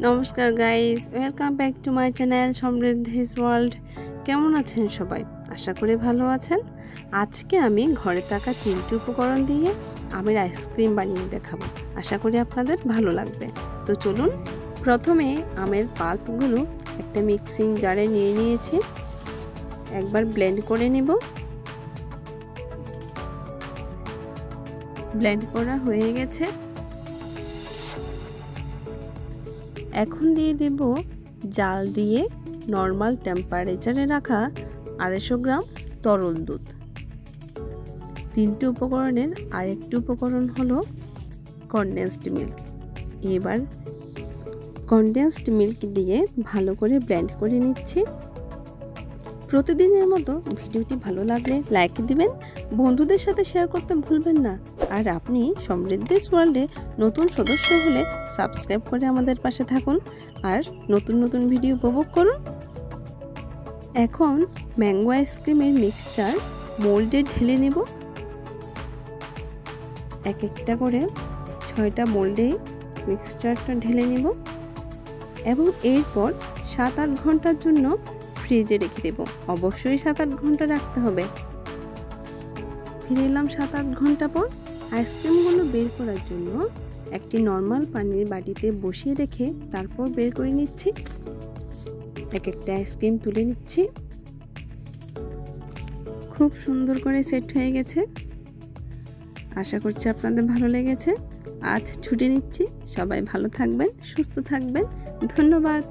নমস্কার guys, welcome back to my channel Samriddhi's world. কেমন আছেন সবাই? আশা করি ভালো আছেন। আজকে আমি ঘরে থাকা 3টি উপকরণ দিয়ে আমের আইসক্রিম বানিয়ে দেখাবো। আশা করি আপনাদের ভালো লাগবে। তো চলুন, প্রথমে আমের পাল্পগুলো একটা মিক্সিং জারে নিয়ে নিয়েছি। একবার ব্লেন্ড করে নেব। ব্লেন্ড করা হয়ে গেছে। এখন দিয়ে দেব জাল দিয়ে নর্মাল টেম্পারেচারে রাখা 250 গ্রাম তরল দুধ। 3টি উপকরণের আরেকটি উপকরণ হলো কনডেন্সড মিল্ক। এবার কনডেন্সড মিল্ক দিয়ে ভালো করে ব্লেন্ড করে নিচ্ছি। প্রতিদিনের মতো ভিডিওটি ভালো লাগলে লাইক দিবেন, বন্ধুদের সাথে শেয়ার করতে ভুলবেন না। আর আপনি সমৃদ্ধিস ওয়ার্ল্ডে নতুন সদস্য হলে সাবস্ক্রাইব করে আমাদের পাশে থাকুন আর নতুন নতুন ভিডিও উপভোগ করুন। এখন ম্যাঙ্গো আইসক্রিমের মিক্সচার মোল্ডে ঢেলে নেব। এক একটা করে 6টা মোল্ডে মিক্সচারটা ঢেলে নেব এবং এরপর 7-8 ঘন্টার জন্য ফ্রিজে রেখে দেব। অবশ্যই 7-8 ঘন্টা রাখতে হবে। ফিরে এলাম 7-8 ঘন্টা পর। আইসক্রিমগুলো বের করার জন্য একটি নর্মাল পানির বাটিতে বসিয়ে রেখে তারপর বের করে নিচ্ছি। এক একটা আইসক্রিম তুলে নিচ্ছি। খুব সুন্দর করে সেট হয়ে গেছে। আশা করছি আপনাদের ভালো লেগেছে। আজ ছুটি নিচ্ছি। সবাই ভালো থাকবেন, সুস্থ থাকবেন। ধন্যবাদ।